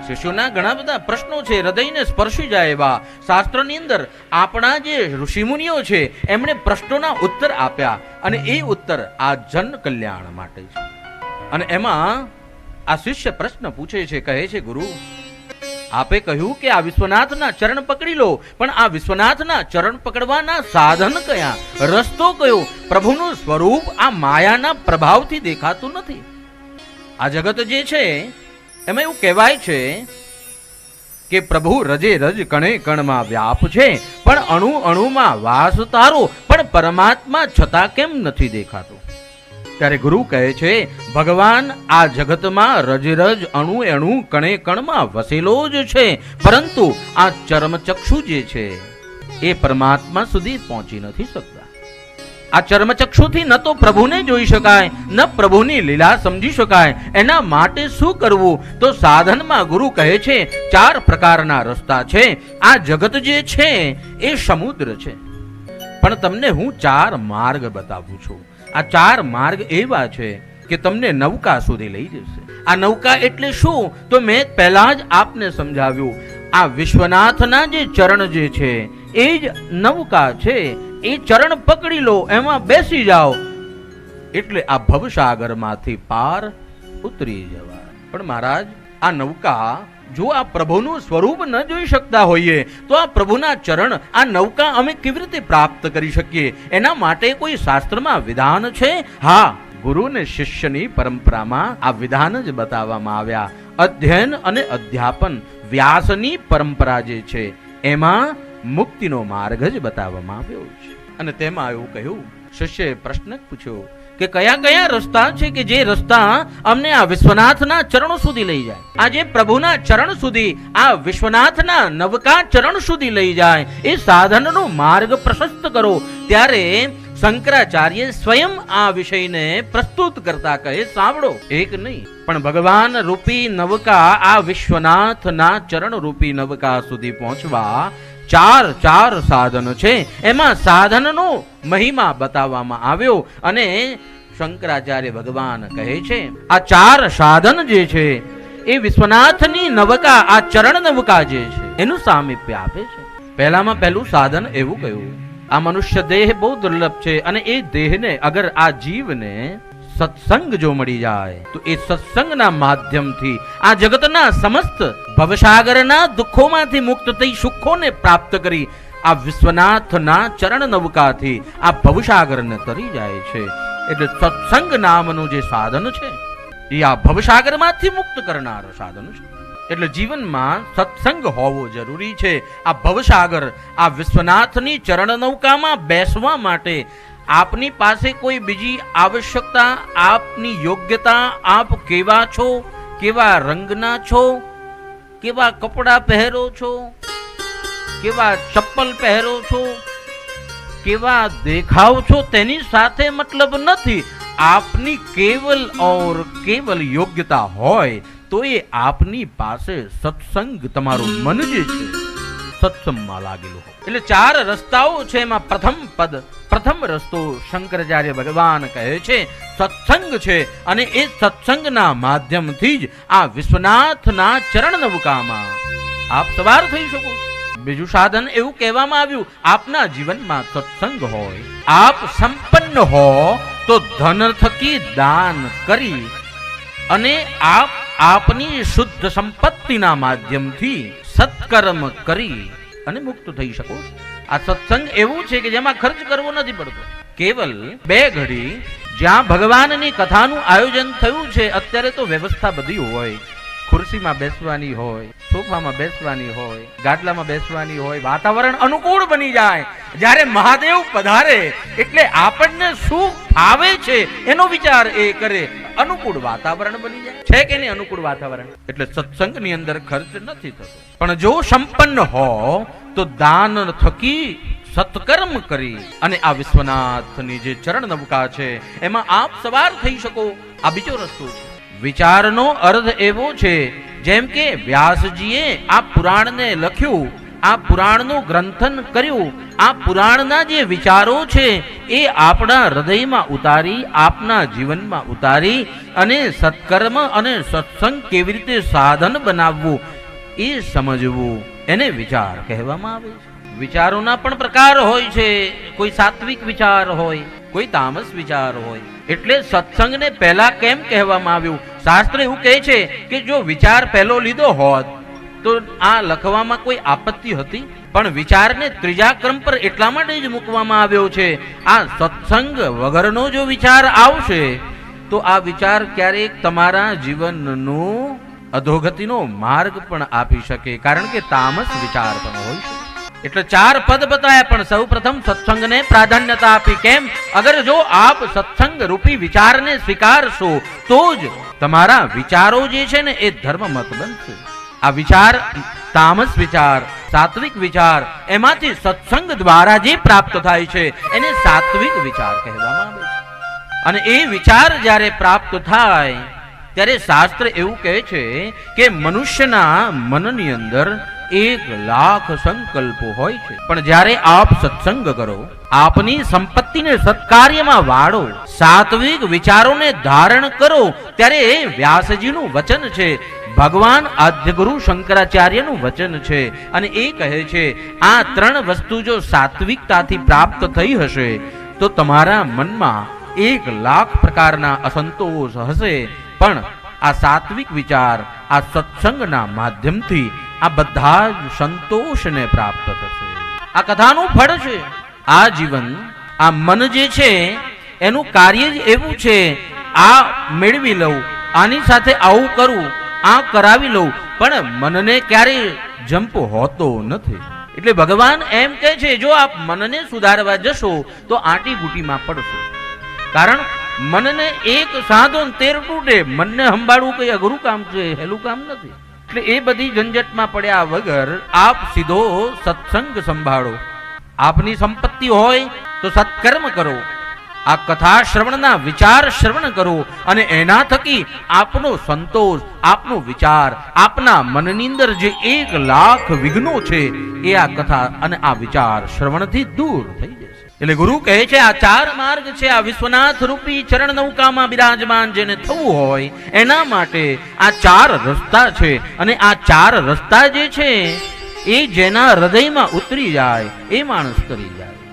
શિષ્યોના ઘણા બધા પ્રશ્નો છે, હૃદયને સ્પર્શી જાય એવા. શાસ્ત્રની અંદર આપણા જે ઋષિમુનિઓ છે એમણે પ્રશ્નોના ઉત્તર આપ્યા, અને એ ઉત્તર આ જન કલ્યાણ માટે છે. અને એમાં આ શિષ્ય પ્રશ્ન પૂછે છે, કહે છે, ગુરુ આપે કહ્યું કે આ વિશ્વનાથના ચરણ પકડી લો, પણ આ વિશ્વનાથના ચરણ પકડવાના સાધન કયા, રસ્તો કયો? પ્રભુનું સ્વરૂપ આ માયાના પ્રભાવથી દેખાતું નથી. આ જગત જે છે એમાં એવું કહેવાય છે કે પ્રભુ રજે રજ કણે કણમાં વ્યાપ છે, પણ અણુ અણુમાં વાસ તારો, પણ પરમાત્મા છતાં કેમ નથી દેખાતો? ત્યારે ગુરુ કહે છે, ભગવાન આ જગતમાં રજ રજ અણુ અણુ કણે કણમાં વસેલો જ છે, પરંતુ આ ચર્મચક્ષુ જે છે એ પરમાત્મા સુધી પહોંચી નથી શકતા. આ ચર્મચક્ષુથી ન તો પ્રભુને જોઈ શકાય, ન પ્રભુની લીલા સમજી શકાય. એના માટે શું કરવું? તો સાધનમાં ગુરુ કહે છે 4 પ્રકારના રસ્તા છે. આ જગત જે છે એ સમુદ્ર છે, પણ તમને હું 4 માર્ગ બતાવું છું. આ 4 માર્ગ એવા છે કે તમને નૌકા સુધી લઈ જશે. આ નૌકા એટલે શું? તો મેં પહેલા જ આપને સમજાવ્યું. આ વિશ્વનાથના જે ચરણ જે છે એ જ નૌકા છે. એ ચરણ પકડી લો, એમાં બેસી જાઓ, એટલે આ ભવસાગરમાંથી પાર ઉતરી જવાય. પણ મહારાજ, આ નૌકા જો આ પ્રભુનું સ્વરૂપ ન જોઈ શકતા હોઈએ તો આ પ્રભુના ચરણ, આ નૌકા અમે કેવી રીતે પ્રાપ્ત કરી શકીએ? એના માટે કોઈ શાસ્ત્રમાં વિધાન છે? હા, ગુરુ ને શિષ્યની પરંપરામાં આ વિધાન જ બતાવવામાં આવ્યા. અધ્યયન અને અધ્યાપન, વ્યાસની પરંપરા જે છે એમાં મુક્તિનો માર્ગ જ બતાવવામાં આવ્યો છે. અને તેમાં એવું કહ્યું, શિષ્યએ પ્રશ્ન પૂછ્યો કે કયા કયા રસ્તા છે કે જે રસ્તા અમને આ વિશ્વનાથના ચરણ સુધી લઈ જાય? આજે પ્રભુના ચરણ સુધી, આ વિશ્વનાથના નવકા ચરણ સુધી લઈ જાય, એ સાધનનો માર્ગ પ્રશસ્ત કરો. ત્યારે શંકરાચાર્ય સ્વયં આ વિષયને પ્રસ્તુત કરતા કહે, સાંભળો, એક નહીં પણ ભગવાન રૂપી નવકા, આ વિશ્વનાથના ચરણ રૂપી નવકા સુધી પહોંચવા 4 સાધન છે. એમાં સાધનનો મહિમા બતાવવામાં આવ્યો. અને શંકરાચાર્ય ભગવાન કહે છે આ 4 સાધન જે છે એ વિશ્વનાથની નવકા, આ ચરણ નવકા જે છે એનું સામીપ્ય આપે છે. પહેલામાં પહેલું સાધન એવું કહ્યું, આ મનુષ્ય દેહ બહુ દુર્લભ છે, અને એ દેહને અગર આ જીવને સત્સંગ જો મળી જાય તો એ સત્સંગના માધ્યમથી આ જગતના સમસ્ત ભવસાગરના દુઃખોમાંથી મુક્ત થઈ સુખોને પ્રાપ્ત કરી આ વિશ્વનાથના ચરણ નવકાથી આ ભવસાગરને તરી જાય છે. એટલે સત્સંગ નામનું જે સાધન છે એ આ ભવસાગરમાંથી મુક્ત કરનાર સાધન છે. એટલે જીવનમાં સત્સંગ હોવો જરૂરી છે. આ ભવસાગર, આ વિશ્વનાથની ચરણ નૌકામાં બેસવા માટે આપની પાસે કોઈ બીજી આવશ્યકતા, આપની યોગ્યતા, આપ કેવા છો, કેવા રંગના છો, કેવા કપડા પહેરો છો, કેવા ચપ્પલ પહેરો છો, કેવા દેખાવ છો, તેની સાથે મતલબ નથી. આપની કેવલ ઓર કેવલ યોગ્યતા હોય તો એ આપની પાસે સત્સંગ, તમારું મન જે છે સત્સંગમાં લાગેલું હોય. એટલે 4 રસ્તાઓ છે. એમાં પ્રથમ રસ્તો શંકરાચાર્ય ભગવાન કહે છે સત્સંગ છે. અને એ સત્સંગના માધ્યમથી જ આ વિશ્વનાથના ચરણ નવકામાં આપ સવાર થઈ શકો. બીજું સાધન એવું કહેવામાં આવ્યું, આપના જીવનમાં સત્સંગ હોય, આપ સંપન્ન હો તો ધન થકી દાન કરી અને આપની શુદ્ધ સંપત્તિના માધ્યમથી સત્કર્મ કરી અને મુક્ત થઈ શકો. આ સત્સંગ એવું છે કે જેમાં ખર્ચ કરવો નથી પડતો. કેવલ 2 ઘડી જ્યાં ભગવાનની કથાનું આયોજન થયું છે. અત્યારે તો વ્યવસ્થા બધી હોય, ખુરશીમાં બેસવાની હોય, સોફામાં બેસવાની હોય, ગાદલામાં બેસવાની હોય, વાતાવરણ અનુકૂળ બની જાય. જ્યારે મહાદેવ પધારે એટલે આપણને શું ફાવે છે એનો વિચાર એ કરે, અનુકૂળ વાતાવરણ બની જાય છે કે નહીં? અનુકૂળ વાતાવરણ. એટલે સત્સંગની અંદર ખર્ચ નથી થતો. પણ જો સંપન્ન હો તો દાન થકી સત્કર્મ કરી અને આ વિશ્વનાથની જે ચરણ નવકા છે એમાં આપ સવાર થઈ શકો. આ બીજો રસ્તો છે. વિચારનો અર્થ એવો છે જેમ કે વ્યાસજીએ આ પુરાણને લખ્યું, આ પુરાણનું ગ્રંથન કર્યું, આ પુરાણના જે વિચારો છે એ આપણા હૃદયમાં ઉતારી, આપના જીવનમાં ઉતારી અને સત્કર્મ અને સત્સંગ કેવી રીતે સાધન બનાવવું એ સમજવું એને વિચાર કહેવામાં આવે છે. વિચારોના પણ પ્રકાર હોય છે. કોઈ સાત્વિક વિચાર હોય, કોઈ તામસ વિચાર હોય. એટલે સત્સંગને પહેલા કેમ કહેવામાં આવ્યું? શાસ્ત્ર એવું કહે છે કે જો વિચાર પહેલો લીધો હોત તો આ લખવામાં કોઈ આપત્તિ હતી, પણ વિચારને ત્રીજા ક્રમ પર એટલા માટે જ મૂકવામાં આવ્યો છે. આ સત્સંગ વગરનો જો વિચાર આવશે તો આ વિચાર ક્યારેક તમારા જીવનનું અધોગતિનો માર્ગ પણ આપી શકે, કારણ કે તામસ વિચાર પણ હોય છે. એટલે 4 પદ બતાવ્યા, પણ સૌ પ્રથમ સત્સંગને પ્રાધાન્યતા આપી. કેમ? અગર જો આપ સત્સંગ રૂપી વિચારને સ્વીકારશો તો જ તમારા વિચારો જે છે ને એ ધર્મમત બનશે. આ વિચાર, તામસ વિચાર, સાત્વિક વિચાર, એમાંથી સત્સંગ દ્વારા જે પ્રાપ્ત થાય છે એને સાત્વિક વિચાર કહેવામાં આવે છે. અને એ વિચાર જ્યારે પ્રાપ્ત થાય ત્યારે શાસ્ત્ર એવું કહે છે કે મનુષ્યના મનની અંદર 1,00,000 સંકલ્પો હોય છે, પણ જ્યારે આપ સત્સંગ કરો, આપની સંપત્તિને સત્કાર્યમાં વાળો, સાત્વિક વિચારોને ધારણ કરો, ત્યારે એ વ્યાસજીનું વચન છે, ભગવાન આદ્યગુરુ શંકરાચાર્યનું વચન છે. અને એ કહે છે આ 3 વસ્તુ જો સાત્વિકતાથી પ્રાપ્ત થઈ હશે તો તમારા મનમાં 1,00,000 પ્રકારના અસંતોષ હશે, પણ આ સાત્વિક વિચાર, આ સત્સંગના માધ્યમથી આ બધા જ સંતોષને પ્રાપ્ત થશે. આ કથાનું ફળ છે. આ જીવન, આ મન જે છે એનું કાર્ય જ એવું છે, આ મેળવી લઉં, આની સાથે આવું કરું, આ કરાવી લઉં, પણ મનને ક્યારેય જંપ હોતો નથી. એટલે ભગવાન એમ કહે છે જો આપ મનને સુધારવા જશો તો આંટી બુટીમાં પડશો. કારણ મનને એક સાધો 13 તૂટે. મનને સંભાળવું કઈ અઘરું કામ છે, હેલું કામ નથી. એટલે એ બધી ઝંઝટમાં પડ્યા વગર આપ સીધો સત્સંગ સંભાળો. આપની સંપત્તિ હોય તો સત્કર્મ કરો, આ કથા શ્રવણના વિચાર શ્રવણ કરો, અને એના થકી આપનો સંતોષ, આપનો વિચાર, આપના મનની અંદર જે 1,00,000 વિઘ્નો છે એ આ કથા અને આ વિચાર શ્રવણથી દૂર થઈ જશે. એટલે ગુરુ કહે છે આ 4 માર્ગ છે. આ વિશ્વનાથ રૂપી ચરણ નૌકામાં બિરાજમાન જેને થવું હોય એના માટે આ 4 રસ્તા છે. અને આ 4 રસ્તા જે છે એ જેના હૃદયમાં ઉતરી જાય એ માણસ તરી જાય.